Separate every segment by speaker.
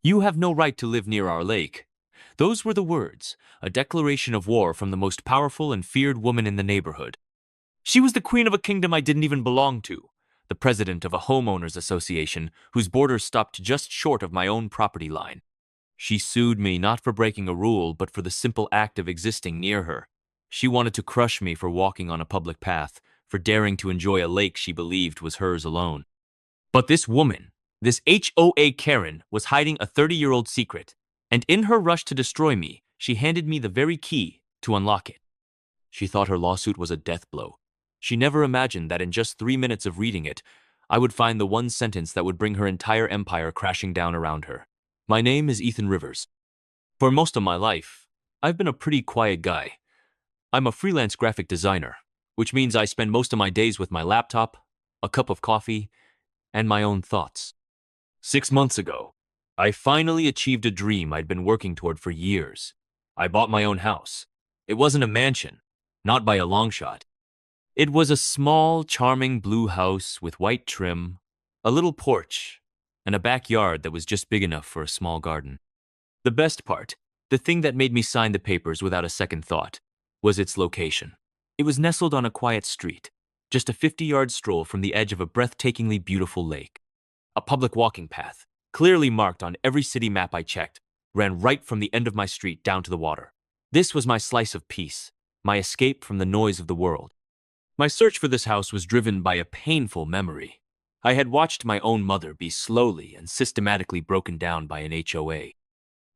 Speaker 1: You have no right to live near our lake. Those were the words, a declaration of war from the most powerful and feared woman in the neighborhood. She was the queen of a kingdom I didn't even belong to, the president of a homeowners association whose borders stopped just short of my own property line. She sued me not for breaking a rule, but for the simple act of existing near her. She wanted to crush me for walking on a public path, for daring to enjoy a lake she believed was hers alone. But this woman, this HOA Karen, was hiding a 30-year-old secret, and in her rush to destroy me, she handed me the very key to unlock it. She thought her lawsuit was a death blow. She never imagined that in just 3 minutes of reading it, I would find the one sentence that would bring her entire empire crashing down around her. My name is Ethan Rivers. For most of my life, I've been a pretty quiet guy. I'm a freelance graphic designer, which means I spend most of my days with my laptop, a cup of coffee, and my own thoughts. 6 months ago, I finally achieved a dream I'd been working toward for years. I bought my own house. It wasn't a mansion, not by a long shot. It was a small, charming blue house with white trim, a little porch, and a backyard that was just big enough for a small garden. The best part, the thing that made me sign the papers without a second thought, was its location. It was nestled on a quiet street, just a 50-yard stroll from the edge of a breathtakingly beautiful lake. A public walking path, clearly marked on every city map I checked, ran right from the end of my street down to the water. This was my slice of peace, my escape from the noise of the world. My search for this house was driven by a painful memory. I had watched my own mother be slowly and systematically broken down by an HOA.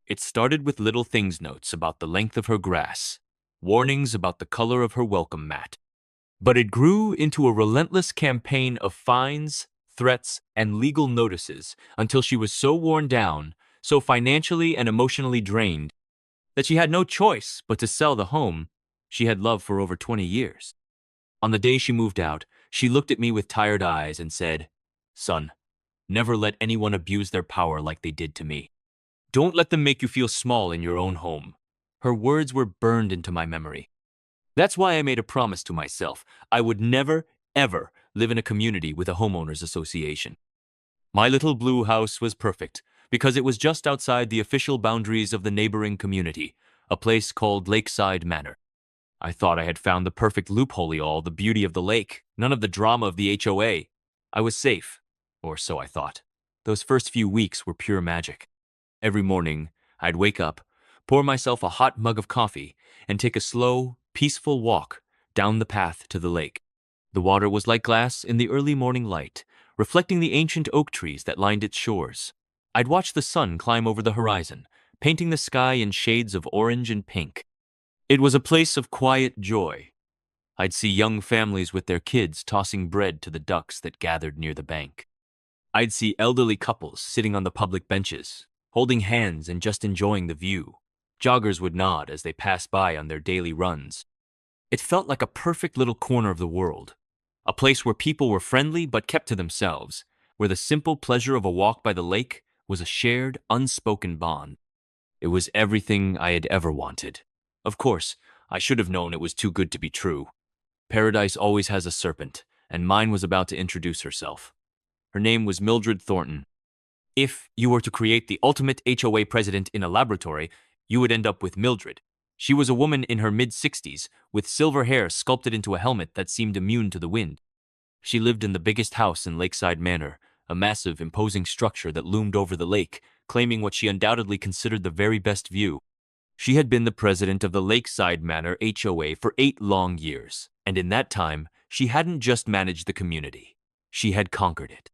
Speaker 1: It started with little things notes about the length of her grass, warnings about the color of her welcome mat. But it grew into a relentless campaign of fines, threats, and legal notices until she was so worn down, so financially and emotionally drained, that she had no choice but to sell the home she had loved for over 20 years. On the day she moved out, she looked at me with tired eyes and said, "Son, never let anyone abuse their power like they did to me. Don't let them make you feel small in your own home." Her words were burned into my memory. That's why I made a promise to myself. I would never, ever live in a community with a homeowners association. My little blue house was perfect because it was just outside the official boundaries of the neighboring community, a place called Lakeside Manor. I thought I had found the perfect loophole, all the beauty of the lake, none of the drama of the HOA. I was safe, or so I thought. Those first few weeks were pure magic. Every morning, I'd wake up, pour myself a hot mug of coffee, and take a slow, peaceful walk down the path to the lake. The water was like glass in the early morning light, reflecting the ancient oak trees that lined its shores. I'd watch the sun climb over the horizon, painting the sky in shades of orange and pink. It was a place of quiet joy. I'd see young families with their kids tossing bread to the ducks that gathered near the bank. I'd see elderly couples sitting on the public benches, holding hands and just enjoying the view. Joggers would nod as they passed by on their daily runs. It felt like a perfect little corner of the world, a place where people were friendly but kept to themselves, where the simple pleasure of a walk by the lake was a shared, unspoken bond. It was everything I had ever wanted. Of course, I should have known it was too good to be true. Paradise always has a serpent, and mine was about to introduce herself. Her name was Mildred Thornton. If you were to create the ultimate HOA president in a laboratory, you would end up with Mildred. She was a woman in her mid-60s, with silver hair sculpted into a helmet that seemed immune to the wind. She lived in the biggest house in Lakeside Manor, a massive, imposing structure that loomed over the lake, claiming what she undoubtedly considered the very best view. She had been the president of the Lakeside Manor HOA for 8 long years, and in that time, she hadn't just managed the community. She had conquered it.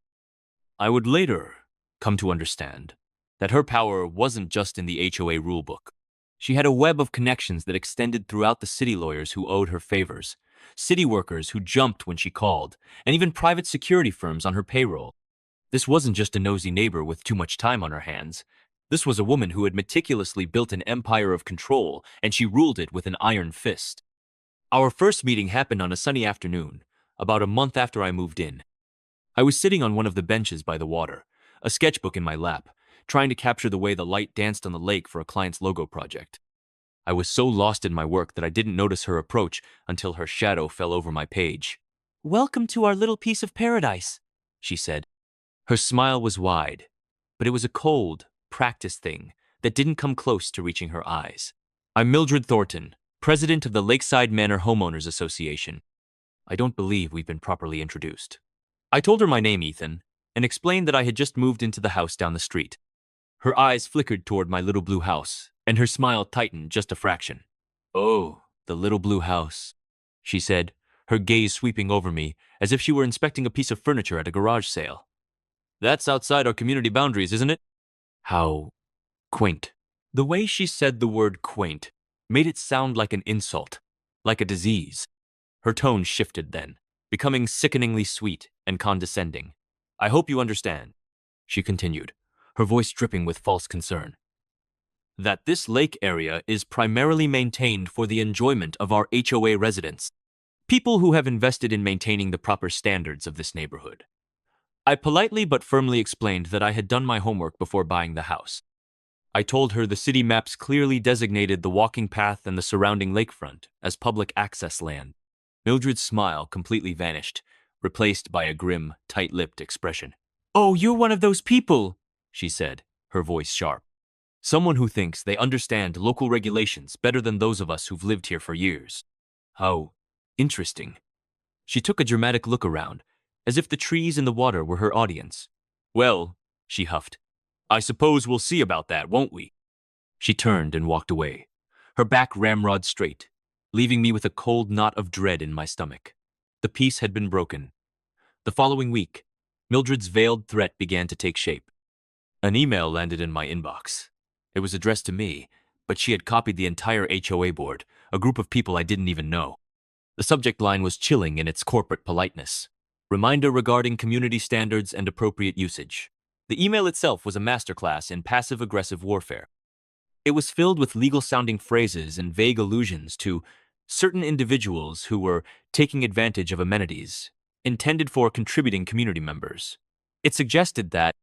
Speaker 1: I would later come to understand that her power wasn't just in the HOA rulebook. She had a web of connections that extended throughout the city lawyers who owed her favors, city workers who jumped when she called, and even private security firms on her payroll. This wasn't just a nosy neighbor with too much time on her hands. This was a woman who had meticulously built an empire of control, and she ruled it with an iron fist. Our first meeting happened on a sunny afternoon, about a month after I moved in. I was sitting on one of the benches by the water, a sketchbook in my lap, trying to capture the way the light danced on the lake for a client's logo project. I was so lost in my work that I didn't notice her approach until her shadow fell over my page. "Welcome to our little piece of paradise," she said. Her smile was wide, but it was a cold, practice thing that didn't come close to reaching her eyes. I'm Mildred Thornton, president of the Lakeside Manor Homeowners Association. I don't believe we've been properly introduced. I told her my name, Ethan, and explained that I had just moved into the house down the street. Her eyes flickered toward my little blue house, and her smile tightened just a fraction. Oh, the little blue house, she said, her gaze sweeping over me as if she were inspecting a piece of furniture at a garage sale. That's outside our community boundaries, isn't it? How quaint. The way she said the word quaint made it sound like an insult, like a disease. Her tone shifted then, becoming sickeningly sweet and condescending. I hope you understand, she continued, her voice dripping with false concern, that this lake area is primarily maintained for the enjoyment of our HOA residents, people who have invested in maintaining the proper standards of this neighborhood. I politely but firmly explained that I had done my homework before buying the house. I told her the city maps clearly designated the walking path and the surrounding lakefront as public access land. Mildred's smile completely vanished, replaced by a grim, tight-lipped expression. Oh, you're one of those people, she said, her voice sharp. Someone who thinks they understand local regulations better than those of us who've lived here for years. How interesting. She took a dramatic look around, as if the trees and the water were her audience. Well, she huffed, I suppose we'll see about that, won't we? She turned and walked away, her back ramrod straight, leaving me with a cold knot of dread in my stomach. The peace had been broken. The following week, Mildred's veiled threat began to take shape. An email landed in my inbox. It was addressed to me, but she had copied the entire HOA board, a group of people I didn't even know. The subject line was chilling in its corporate politeness. Reminder regarding community standards and appropriate usage. The email itself was a masterclass in passive-aggressive warfare. It was filled with legal-sounding phrases and vague allusions to certain individuals who were taking advantage of amenities intended for contributing community members. It suggested that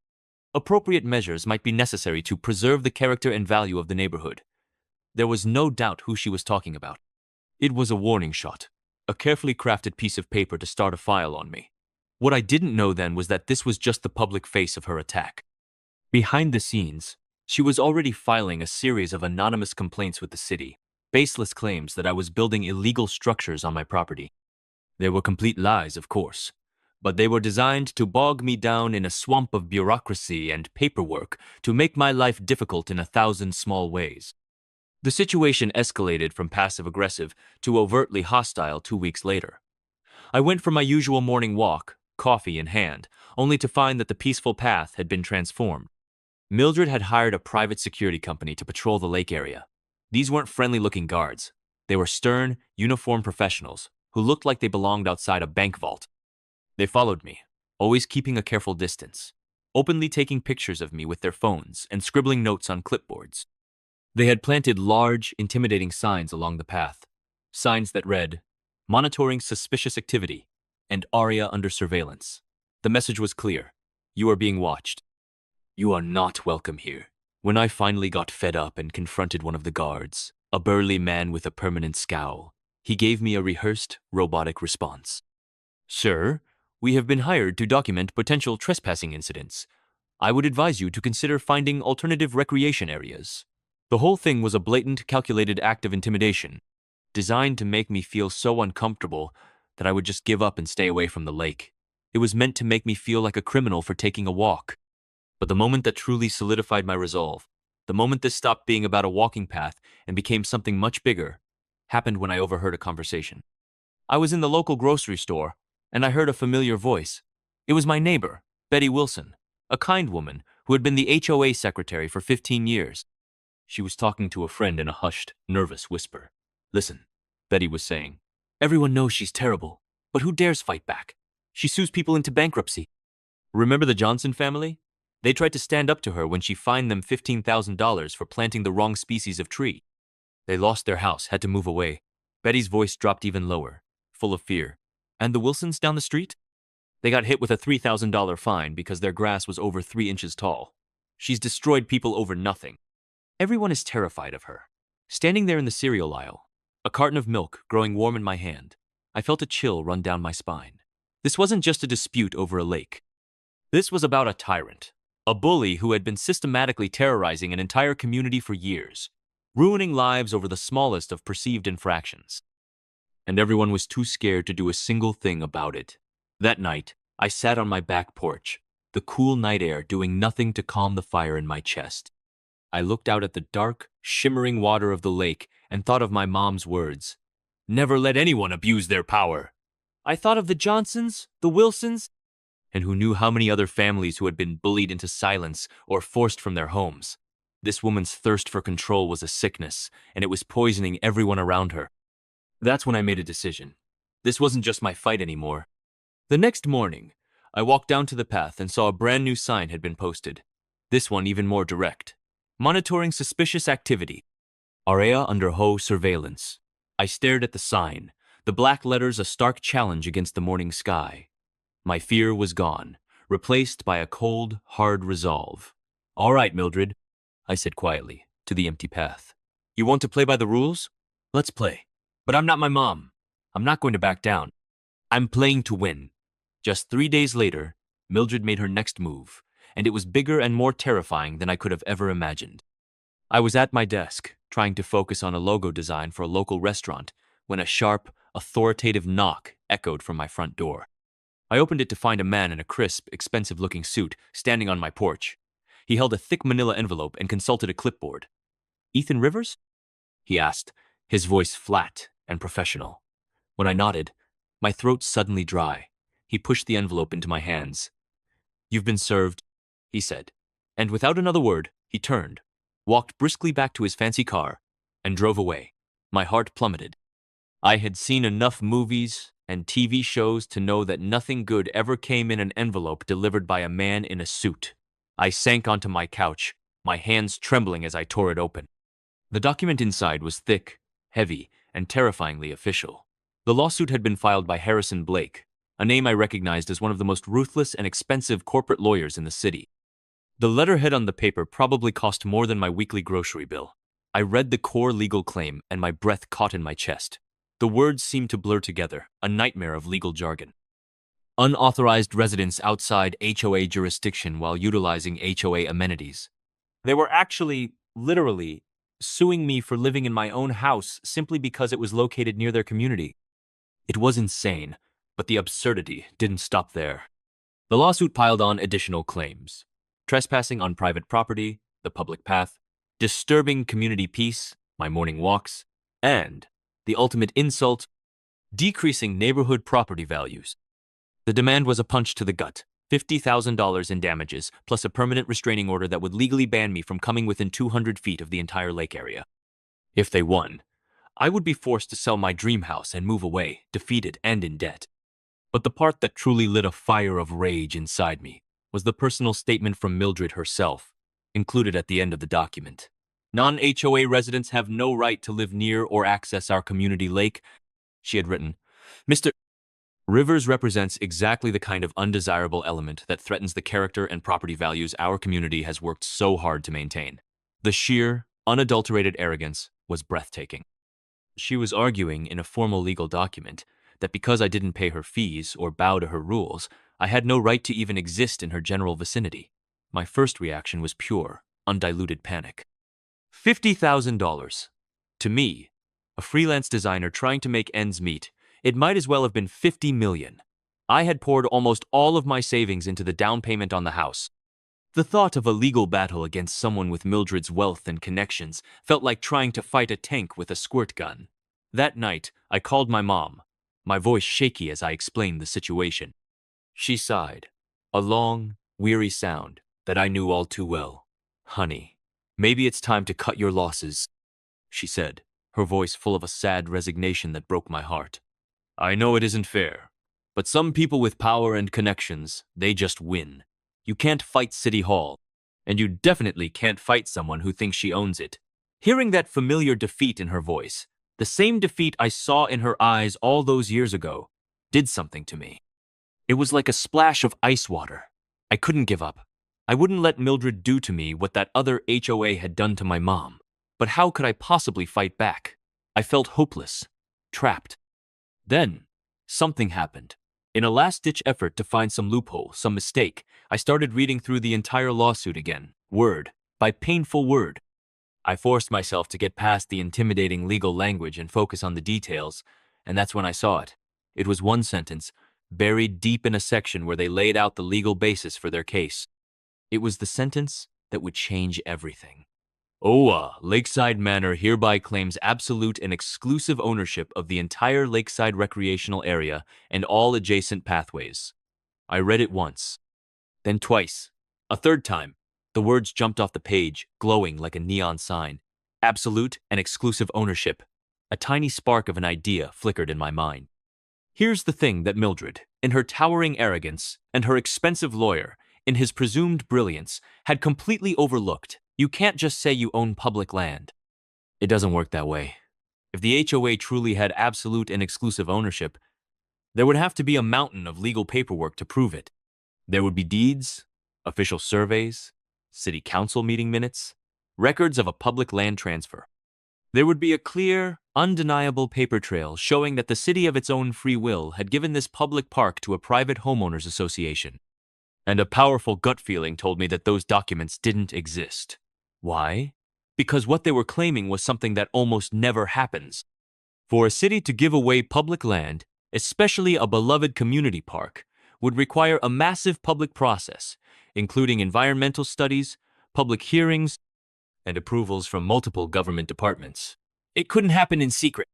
Speaker 1: appropriate measures might be necessary to preserve the character and value of the neighborhood. There was no doubt who she was talking about. It was a warning shot, a carefully crafted piece of paper to start a file on me. What I didn't know then was that this was just the public face of her attack. Behind the scenes, she was already filing a series of anonymous complaints with the city, baseless claims that I was building illegal structures on my property. They were complete lies, of course, but they were designed to bog me down in a swamp of bureaucracy and paperwork to make my life difficult in 1,000 small ways. The situation escalated from passive-aggressive to overtly hostile 2 weeks later. I went for my usual morning walk, coffee in hand, only to find that the peaceful path had been transformed. Mildred had hired a private security company to patrol the lake area. These weren't friendly-looking guards. They were stern, uniformed professionals who looked like they belonged outside a bank vault. They followed me, always keeping a careful distance, openly taking pictures of me with their phones and scribbling notes on clipboards. They had planted large, intimidating signs along the path, signs that read, "Monitoring suspicious activity," and "Aria under surveillance." The message was clear. You are being watched. You are not welcome here. When I finally got fed up and confronted one of the guards, a burly man with a permanent scowl, he gave me a rehearsed, robotic response. Sir, we have been hired to document potential trespassing incidents. I would advise you to consider finding alternative recreation areas. The whole thing was a blatant, calculated act of intimidation, designed to make me feel so uncomfortable that I would just give up and stay away from the lake. It was meant to make me feel like a criminal for taking a walk. But the moment that truly solidified my resolve, the moment this stopped being about a walking path and became something much bigger, happened when I overheard a conversation. I was in the local grocery store, and I heard a familiar voice. It was my neighbor, Betty Wilson, a kind woman who had been the HOA secretary for 15 years. She was talking to a friend in a hushed, nervous whisper. Listen, Betty was saying. Everyone knows she's terrible, but who dares fight back? She sues people into bankruptcy. Remember the Johnson family? They tried to stand up to her when she fined them $15,000 for planting the wrong species of tree. They lost their house, had to move away. Betty's voice dropped even lower, full of fear. And the Wilsons down the street? They got hit with a $3,000 fine because their grass was over 3 inches tall. She's destroyed people over nothing. Everyone is terrified of her. Standing there in the cereal aisle, a carton of milk growing warm in my hand, I felt a chill run down my spine. This wasn't just a dispute over a lake. This was about a tyrant, A bully who had been systematically terrorizing an entire community for years, ruining lives over the smallest of perceived infractions. And everyone was too scared to do a single thing about it. That night, I sat on my back porch, the cool night air doing nothing to calm the fire in my chest. I looked out at the dark, shimmering water of the lake and thought of my mom's words. Never let anyone abuse their power. I thought of the Johnsons, the Wilsons, and who knew how many other families who had been bullied into silence or forced from their homes. This woman's thirst for control was a sickness, and it was poisoning everyone around her. That's when I made a decision. This wasn't just my fight anymore. The next morning, I walked down to the path and saw a brand new sign had been posted. This one even more direct. Monitoring suspicious activity. Area under HOA surveillance. I stared at the sign, the black letters a stark challenge against the morning sky. My fear was gone, replaced by a cold, hard resolve. All right, Mildred, I said quietly, to the empty path. You want to play by the rules? Let's play. But I'm not my mom. I'm not going to back down. I'm playing to win. Just 3 days later, Mildred made her next move, and it was bigger and more terrifying than I could have ever imagined. I was at my desk, trying to focus on a logo design for a local restaurant, when a sharp, authoritative knock echoed from my front door. I opened it to find a man in a crisp, expensive-looking suit standing on my porch. He held a thick manila envelope and consulted a clipboard. "Ethan Rivers?" he asked, his voice flat and professional. When I nodded, my throat suddenly dry. He pushed the envelope into my hands. "You've been served," he said, and without another word, he turned, walked briskly back to his fancy car, and drove away. My heart plummeted. I had seen enough movies and TV shows to know that nothing good ever came in an envelope delivered by a man in a suit. I sank onto my couch, my hands trembling as I tore it open. The document inside was thick, heavy, and terrifyingly official. The lawsuit had been filed by Harrison Blake, a name I recognized as one of the most ruthless and expensive corporate lawyers in the city. The letterhead on the paper probably cost more than my weekly grocery bill. I read the core legal claim and my breath caught in my chest. The words seemed to blur together, a nightmare of legal jargon. Unauthorized residence outside HOA jurisdiction while utilizing HOA amenities. They were actually, literally, suing me for living in my own house simply because it was located near their community. It was insane, but the absurdity didn't stop there. The lawsuit piled on additional claims: trespassing on private property, the public path, disturbing community peace, my morning walks, and, the ultimate insult, decreasing neighborhood property values. The demand was a punch to the gut: $50,000 in damages, plus a permanent restraining order that would legally ban me from coming within 200 feet of the entire lake area. If they won, I would be forced to sell my dream house and move away, defeated and in debt. But the part that truly lit a fire of rage inside me was the personal statement from Mildred herself, included at the end of the document. Non-HOA residents have no right to live near or access our community lake, she had written. Mr. Rivers represents exactly the kind of undesirable element that threatens the character and property values our community has worked so hard to maintain. The sheer, unadulterated arrogance was breathtaking. She was arguing in a formal legal document that because I didn't pay her fees or bow to her rules, I had no right to even exist in her general vicinity. My first reaction was pure, undiluted panic. $50,000. To me, a freelance designer trying to make ends meet, it might as well have been $50 million. I had poured almost all of my savings into the down payment on the house. The thought of a legal battle against someone with Mildred's wealth and connections felt like trying to fight a tank with a squirt gun. That night, I called my mom, my voice shaky as I explained the situation. She sighed, a long, weary sound that I knew all too well. "Honey, maybe it's time to cut your losses," she said, her voice full of a sad resignation that broke my heart. "I know it isn't fair, but some people with power and connections, they just win. You can't fight City Hall, and you definitely can't fight someone who thinks she owns it." Hearing that familiar defeat in her voice, the same defeat I saw in her eyes all those years ago, did something to me. It was like a splash of ice water. I couldn't give up. I wouldn't let Mildred do to me what that other HOA had done to my mom. But how could I possibly fight back? I felt hopeless, trapped. Then, something happened. In a last-ditch effort to find some loophole, some mistake, I started reading through the entire lawsuit again, word by painful word. I forced myself to get past the intimidating legal language and focus on the details, and that's when I saw it. It was one sentence, buried deep in a section where they laid out the legal basis for their case. It was the sentence that would change everything. HOA Lakeside Manor hereby claims absolute and exclusive ownership of the entire lakeside recreational area and all adjacent pathways. I read it once, then twice, a third time. The words jumped off the page, glowing like a neon sign. Absolute and exclusive ownership. A tiny spark of an idea flickered in my mind. Here's the thing that Mildred, in her towering arrogance, and her expensive lawyer, in his presumed brilliance, had completely overlooked. You can't just say you own public land. It doesn't work that way. If the HOA truly had absolute and exclusive ownership, there would have to be a mountain of legal paperwork to prove it. There would be deeds, official surveys, city council meeting minutes, records of a public land transfer. There would be a clear, undeniable paper trail showing that the city of its own free will had given this public park to a private homeowners association. And a powerful gut feeling told me that those documents didn't exist. Why? Because what they were claiming was something that almost never happens. For a city to give away public land, especially a beloved community park, would require a massive public process, including environmental studies, public hearings, and approvals from multiple government departments. It couldn't happen in secret.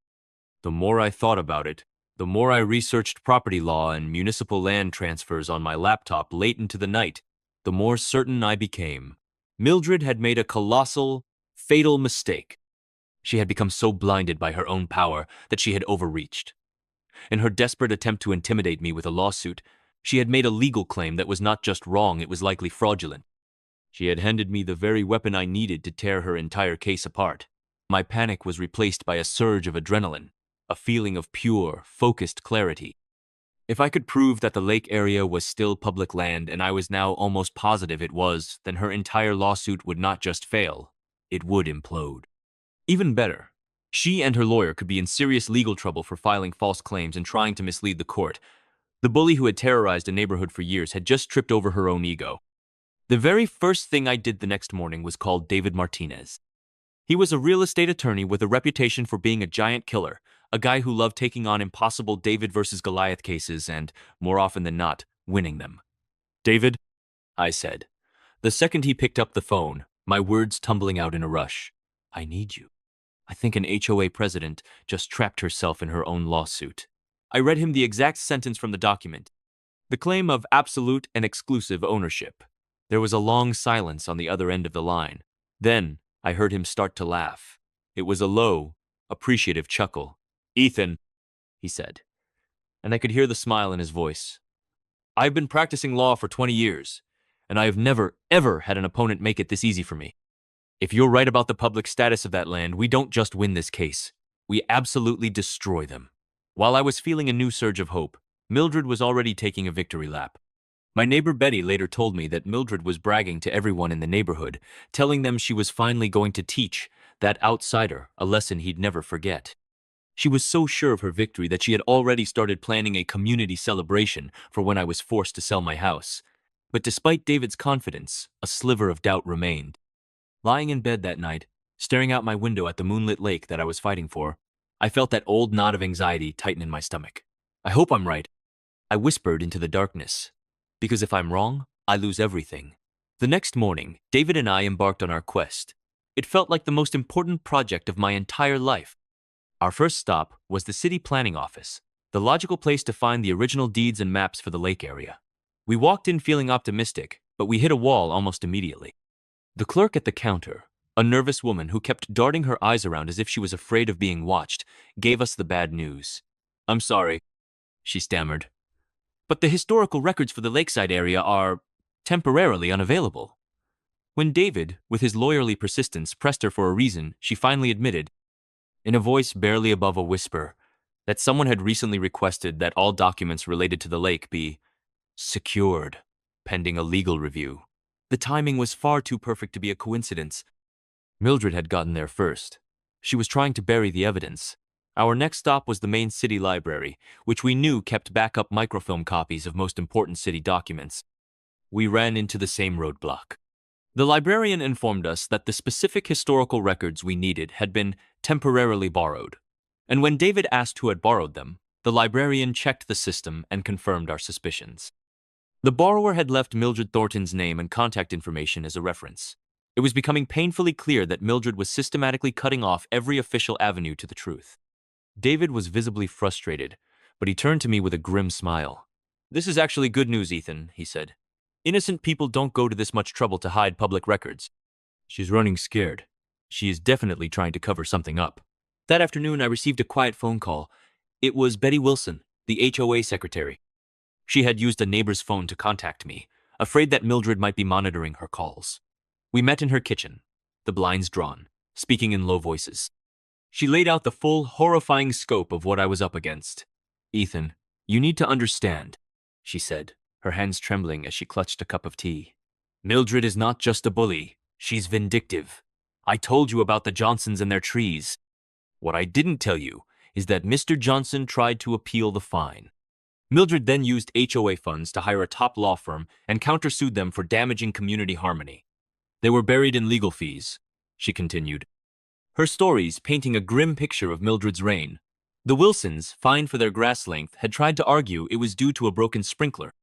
Speaker 1: The more I thought about it, the more I researched property law and municipal land transfers on my laptop late into the night, the more certain I became. Mildred had made a colossal, fatal mistake. She had become so blinded by her own power that she had overreached. In her desperate attempt to intimidate me with a lawsuit, she had made a legal claim that was not just wrong, it was likely fraudulent. She had handed me the very weapon I needed to tear her entire case apart. My panic was replaced by a surge of adrenaline, a feeling of pure, focused clarity. If I could prove that the lake area was still public land, and I was now almost positive it was, then her entire lawsuit would not just fail, it would implode. Even better, she and her lawyer could be in serious legal trouble for filing false claims and trying to mislead the court. The bully who had terrorized a neighborhood for years had just tripped over her own ego. The very first thing I did the next morning was call David Martinez. He was a real estate attorney with a reputation for being a giant killer, a guy who loved taking on impossible David versus Goliath cases and, more often than not, winning them. "David," I said. The second he picked up the phone, my words tumbling out in a rush. "I need you. I think an HOA president just trapped herself in her own lawsuit." I read him the exact sentence from the document. The claim of absolute and exclusive ownership. There was a long silence on the other end of the line. Then I heard him start to laugh. It was a low, appreciative chuckle. "Ethan," he said, and I could hear the smile in his voice. "I've been practicing law for 20 years, and I have never, ever had an opponent make it this easy for me. If you're right about the public status of that land, we don't just win this case. We absolutely destroy them." While I was feeling a new surge of hope, Mildred was already taking a victory lap. My neighbor Betty later told me that Mildred was bragging to everyone in the neighborhood, telling them she was finally going to teach that outsider a lesson he'd never forget. She was so sure of her victory that she had already started planning a community celebration for when I was forced to sell my house. But despite David's confidence, a sliver of doubt remained. Lying in bed that night, staring out my window at the moonlit lake that I was fighting for, I felt that old knot of anxiety tighten in my stomach. "I hope I'm right," I whispered into the darkness. "Because if I'm wrong, I lose everything." The next morning, David and I embarked on our quest. It felt like the most important project of my entire life. Our first stop was the city planning office, the logical place to find the original deeds and maps for the lake area. We walked in feeling optimistic, but we hit a wall almost immediately. The clerk at the counter, a nervous woman who kept darting her eyes around as if she was afraid of being watched, gave us the bad news. "I'm sorry," she stammered, "but the historical records for the lakeside area are temporarily unavailable." When David, with his lawyerly persistence, pressed her for a reason, she finally admitted, in a voice barely above a whisper, that someone had recently requested that all documents related to the lake be secured, pending a legal review. The timing was far too perfect to be a coincidence. Mildred had gotten there first. She was trying to bury the evidence. Our next stop was the main city library, which we knew kept backup microfilm copies of most important city documents. We ran into the same roadblock. The librarian informed us that the specific historical records we needed had been temporarily borrowed. And when David asked who had borrowed them, the librarian checked the system and confirmed our suspicions. The borrower had left Mildred Thornton's name and contact information as a reference. It was becoming painfully clear that Mildred was systematically cutting off every official avenue to the truth. David was visibly frustrated, but he turned to me with a grim smile. "This is actually good news, Ethan," he said. "Innocent people don't go to this much trouble to hide public records." "She's running scared. She is definitely trying to cover something up." That afternoon, I received a quiet phone call. It was Betty Wilson, the HOA secretary. She had used a neighbor's phone to contact me, afraid that Mildred might be monitoring her calls. We met in her kitchen, the blinds drawn, speaking in low voices. She laid out the full, horrifying scope of what I was up against. "Ethan, you need to understand," she said, her hands trembling as she clutched a cup of tea. "Mildred is not just a bully. She's vindictive. I told you about the Johnsons and their trees. What I didn't tell you is that Mr. Johnson tried to appeal the fine. Mildred then used HOA funds to hire a top law firm and countersued them for damaging community harmony. They were buried in legal fees," she continued, her stories painting a grim picture of Mildred's reign. The Wilsons, fined for their grass length, had tried to argue it was due to a broken sprinkler.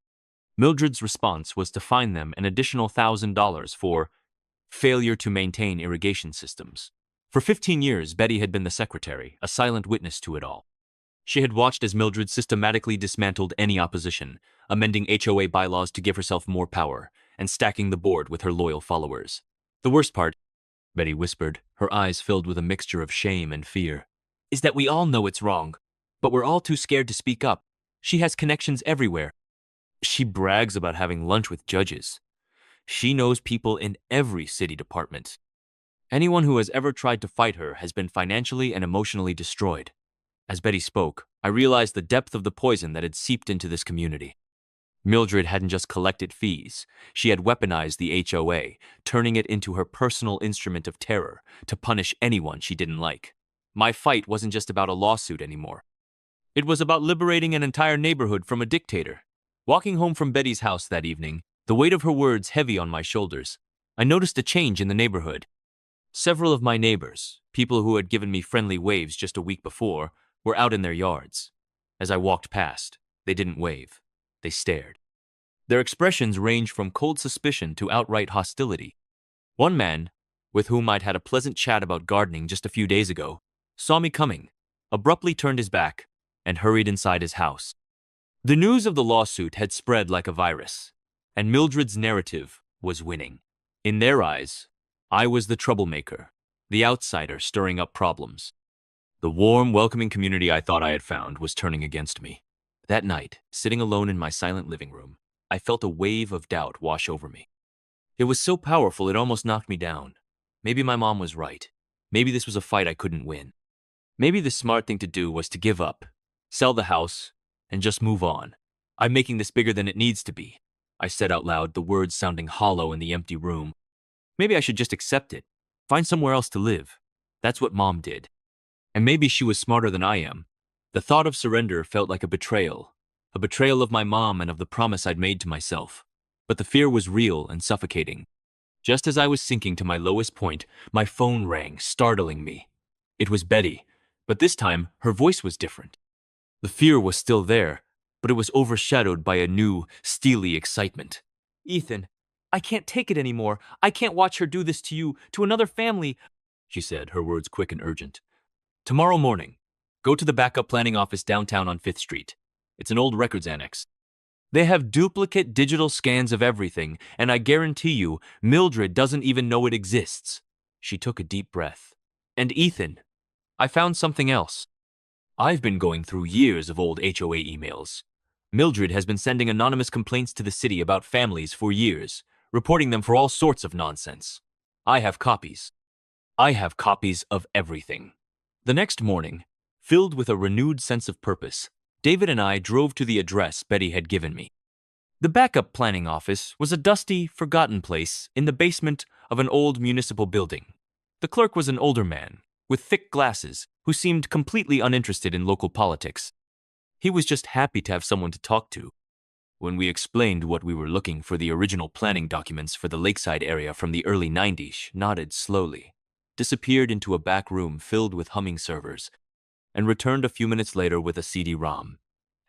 Speaker 1: Mildred's response was to fine them an additional $1,000 for failure to maintain irrigation systems. For 15 years, Betty had been the secretary, a silent witness to it all. She had watched as Mildred systematically dismantled any opposition, amending HOA bylaws to give herself more power, and stacking the board with her loyal followers. "The worst part," Betty whispered, her eyes filled with a mixture of shame and fear, "is that we all know it's wrong, but we're all too scared to speak up. She has connections everywhere. She brags about having lunch with judges. She knows people in every city department. Anyone who has ever tried to fight her has been financially and emotionally destroyed." As Betty spoke, I realized the depth of the poison that had seeped into this community. Mildred hadn't just collected fees. She had weaponized the HOA, turning it into her personal instrument of terror to punish anyone she didn't like. My fight wasn't just about a lawsuit anymore. It was about liberating an entire neighborhood from a dictator. Walking home from Betty's house that evening, the weight of her words heavy on my shoulders, I noticed a change in the neighborhood. Several of my neighbors, people who had given me friendly waves just a week before, were out in their yards. As I walked past, they didn't wave. They stared. Their expressions ranged from cold suspicion to outright hostility. One man, with whom I'd had a pleasant chat about gardening just a few days ago, saw me coming, abruptly turned his back, and hurried inside his house. The news of the lawsuit had spread like a virus, and Mildred's narrative was winning. In their eyes, I was the troublemaker, the outsider stirring up problems. The warm, welcoming community I thought I had found was turning against me. That night, sitting alone in my silent living room, I felt a wave of doubt wash over me. It was so powerful it almost knocked me down. Maybe my mom was right. Maybe this was a fight I couldn't win. Maybe the smart thing to do was to give up, sell the house, and just move on. "I'm making this bigger than it needs to be," I said out loud, the words sounding hollow in the empty room. Maybe I should just accept it, find somewhere else to live. That's what Mom did. And maybe she was smarter than I am. The thought of surrender felt like a betrayal of my mom and of the promise I'd made to myself. But the fear was real and suffocating. Just as I was sinking to my lowest point, my phone rang, startling me. It was Betty, but this time her voice was different. The fear was still there, but it was overshadowed by a new, steely excitement. "Ethan, I can't take it anymore. I can't watch her do this to you, to another family," she said, her words quick and urgent. "Tomorrow morning, go to the backup planning office downtown on 5th Street. It's an old records annex. They have duplicate digital scans of everything, and I guarantee you, Mildred doesn't even know it exists." She took a deep breath. "And Ethan, I found something else. I've been going through years of old HOA emails. Mildred has been sending anonymous complaints to the city about families for years, reporting them for all sorts of nonsense. I have copies. I have copies of everything." The next morning, filled with a renewed sense of purpose, David and I drove to the address Betty had given me. The backup planning office was a dusty, forgotten place in the basement of an old municipal building. The clerk was an older man, with thick glasses, who seemed completely uninterested in local politics. He was just happy to have someone to talk to. When we explained what we were looking for, the original planning documents for the lakeside area from the early 90s, nodded slowly, disappeared into a back room filled with humming servers, and returned a few minutes later with a CD-ROM.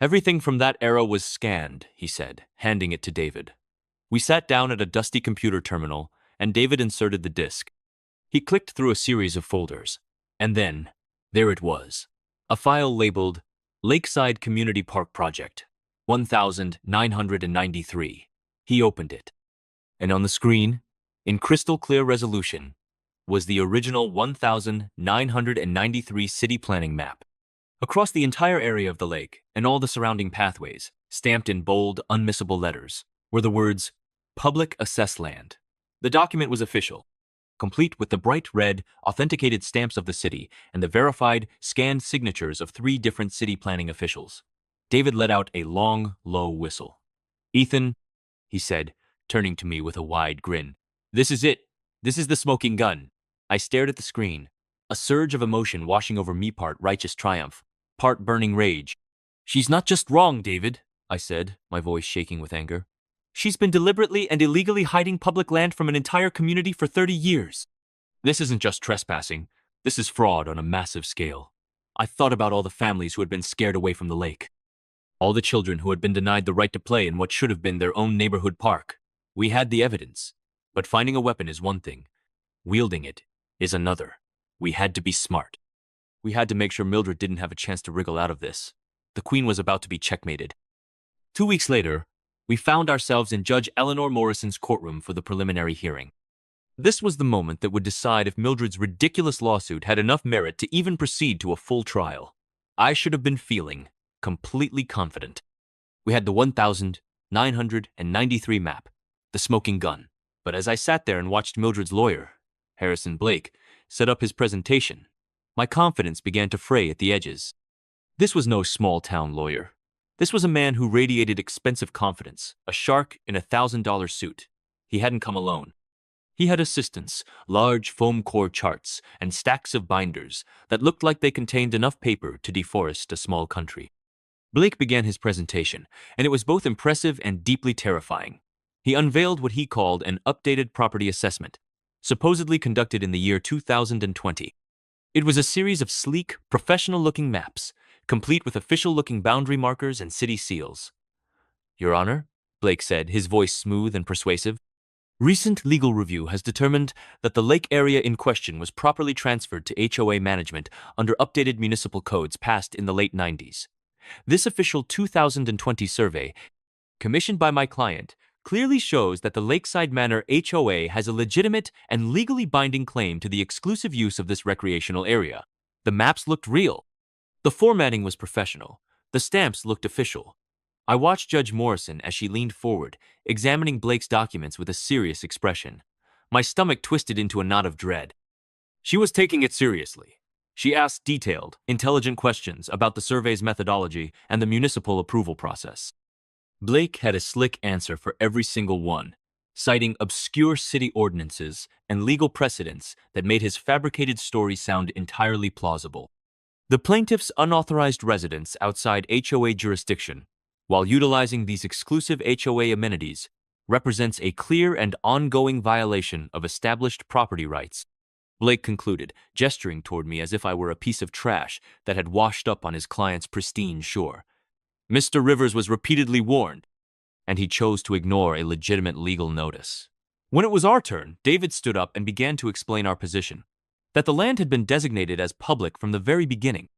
Speaker 1: Everything from that era was scanned, he said, handing it to David. We sat down at a dusty computer terminal, and David inserted the disk. He clicked through a series of folders, and then, there it was, a file labeled Lakeside Community Park Project, 1993. He opened it, and on the screen, in crystal clear resolution, was the original 1993 city planning map. Across the entire area of the lake and all the surrounding pathways, stamped in bold, unmissable letters, were the words, Public Assessed Land. The document was official, complete with the bright red, authenticated stamps of the city and the verified, scanned signatures of 3 different city planning officials. David let out a long, low whistle. "Ethan," he said, turning to me with a wide grin, "this is it. This is the smoking gun." I stared at the screen, a surge of emotion washing over me, part righteous triumph, part burning rage. "She's not just wrong, David," I said, my voice shaking with anger. "She's been deliberately and illegally hiding public land from an entire community for 30 years. This isn't just trespassing. This is fraud on a massive scale. I thought about all the families who had been scared away from the lake. All the children who had been denied the right to play in what should have been their own neighborhood park. We had the evidence. But finding a weapon is one thing. Wielding it is another. We had to be smart. We had to make sure Mildred didn't have a chance to wriggle out of this. The Queen was about to be checkmated. 2 weeks later, we found ourselves in Judge Eleanor Morrison's courtroom for the preliminary hearing. This was the moment that would decide if Mildred's ridiculous lawsuit had enough merit to even proceed to a full trial. I should have been feeling completely confident. We had the 1993 map, the smoking gun. But as I sat there and watched Mildred's lawyer, Harrison Blake, set up his presentation, my confidence began to fray at the edges. This was no small-town lawyer. This was a man who radiated expensive confidence, a shark in a $1,000 suit. He hadn't come alone. He had assistants, large foam core charts, and stacks of binders that looked like they contained enough paper to deforest a small country. Blake began his presentation, and it was both impressive and deeply terrifying. He unveiled what he called an updated property assessment, supposedly conducted in the year 2020. It was a series of sleek, professional-looking maps, complete with official-looking boundary markers and city seals. "Your Honor," Blake said, his voice smooth and persuasive, "recent legal review has determined that the lake area in question was properly transferred to HOA management under updated municipal codes passed in the late 90s. This official 2020 survey, commissioned by my client, clearly shows that the Lakeside Manor HOA has a legitimate and legally binding claim to the exclusive use of this recreational area. The maps looked real. The formatting was professional. The stamps looked official." I watched Judge Morrison as she leaned forward, examining Blake's documents with a serious expression. My stomach twisted into a knot of dread. She was taking it seriously. She asked detailed, intelligent questions about the survey's methodology and the municipal approval process. Blake had a slick answer for every single one, citing obscure city ordinances and legal precedents that made his fabricated story sound entirely plausible. The plaintiff's unauthorized residence outside HOA jurisdiction, while utilizing these exclusive HOA amenities, represents a clear and ongoing violation of established property rights, Blake concluded, gesturing toward me as if I were a piece of trash that had washed up on his client's pristine shore. Mr. Rivers was repeatedly warned, and he chose to ignore a legitimate legal notice. When it was our turn, David stood up and began to explain our position, that the land had been designated as public from the very beginning.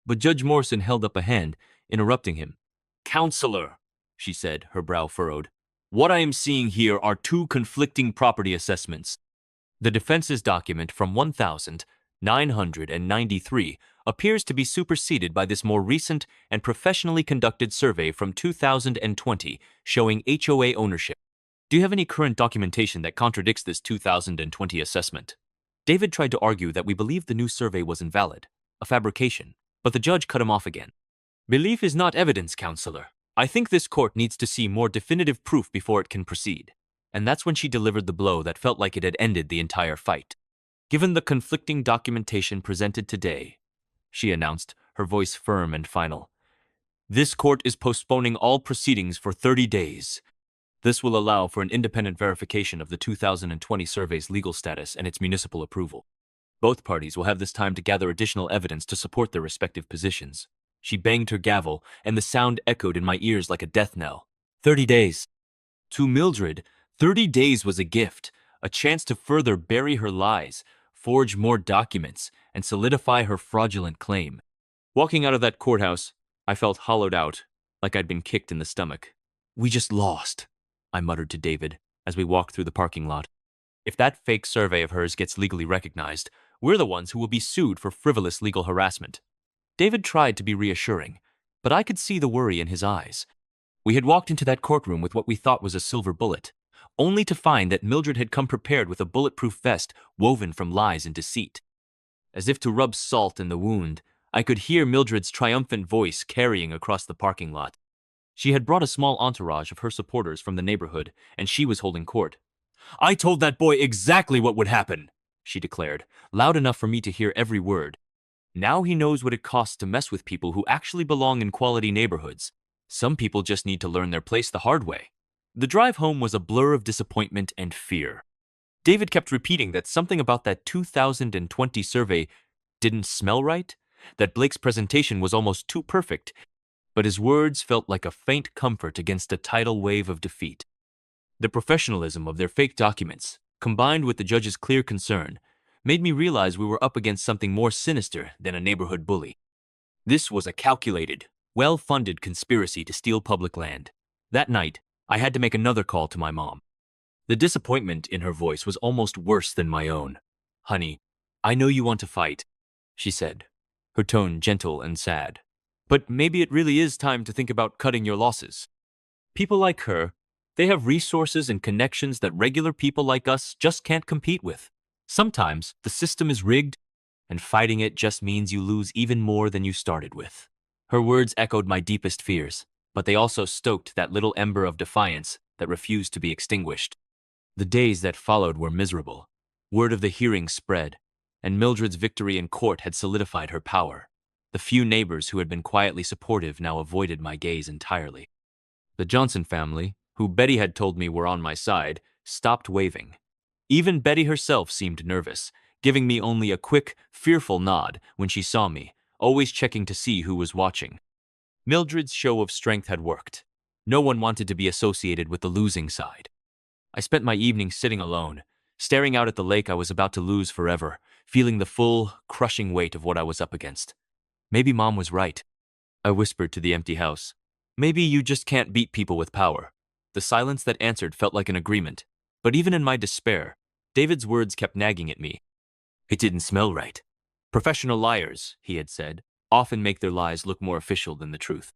Speaker 1: But Judge Morrison held up a hand, interrupting him. "Counselor," she said, her brow furrowed, "what I am seeing here are 2 conflicting property assessments. The defense's document from 1993 appears to be superseded by this more recent and professionally conducted survey from 2020 showing HOA ownership. Do you have any current documentation that contradicts this 2020 assessment?" David tried to argue that we believed the new survey was invalid, a fabrication, but the judge cut him off again. "Belief is not evidence, counselor. I think this court needs to see more definitive proof before it can proceed." And that's when she delivered the blow that felt like it had ended the entire fight. Given the conflicting documentation presented today, she announced, her voice firm and final. This court is postponing all proceedings for 30 days. This will allow for an independent verification of the 2020 survey's legal status and its municipal approval. Both parties will have this time to gather additional evidence to support their respective positions. She banged her gavel, and the sound echoed in my ears like a death knell. 30 days. To Mildred, 30 days was a gift, a chance to further bury her lies, forge more documents, and solidify her fraudulent claim. Walking out of that courthouse, I felt hollowed out, like I'd been kicked in the stomach. We just lost, I muttered to David as we walked through the parking lot. If that fake survey of hers gets legally recognized, we're the ones who will be sued for frivolous legal harassment. David tried to be reassuring, but I could see the worry in his eyes. We had walked into that courtroom with what we thought was a silver bullet, only to find that Mildred had come prepared with a bulletproof vest woven from lies and deceit. As if to rub salt in the wound, I could hear Mildred's triumphant voice carrying across the parking lot. She had brought a small entourage of her supporters from the neighborhood, and she was holding court. I told that boy exactly what would happen, she declared, loud enough for me to hear every word. Now he knows what it costs to mess with people who actually belong in quality neighborhoods. Some people just need to learn their place the hard way. The drive home was a blur of disappointment and fear. David kept repeating that something about that 2020 survey didn't smell right, that Blake's presentation was almost too perfect, but his words felt like a faint comfort against a tidal wave of defeat. The professionalism of their fake documents, combined with the judge's clear concern, made me realize we were up against something more sinister than a neighborhood bully. This was a calculated, well-funded conspiracy to steal public land. That night, I had to make another call to my mom. The disappointment in her voice was almost worse than my own. Honey, I know you want to fight, she said, her tone gentle and sad. But maybe it really is time to think about cutting your losses. People like her, they have resources and connections that regular people like us just can't compete with. Sometimes the system is rigged, and fighting it just means you lose even more than you started with. Her words echoed my deepest fears, but they also stoked that little ember of defiance that refused to be extinguished. The days that followed were miserable. Word of the hearing spread, and Mildred's victory in court had solidified her power. The few neighbors who had been quietly supportive now avoided my gaze entirely. The Johnson family, who Betty had told me were on my side, stopped waving. Even Betty herself seemed nervous, giving me only a quick, fearful nod when she saw me, always checking to see who was watching. Mildred's show of strength had worked. No one wanted to be associated with the losing side. I spent my evening sitting alone, staring out at the lake I was about to lose forever, feeling the full, crushing weight of what I was up against. Maybe Mom was right, I whispered to the empty house. Maybe you just can't beat people with power. The silence that answered felt like an agreement, but even in my despair, David's words kept nagging at me. It didn't smell right. Professional liars, he had said, often make their lies look more official than the truth.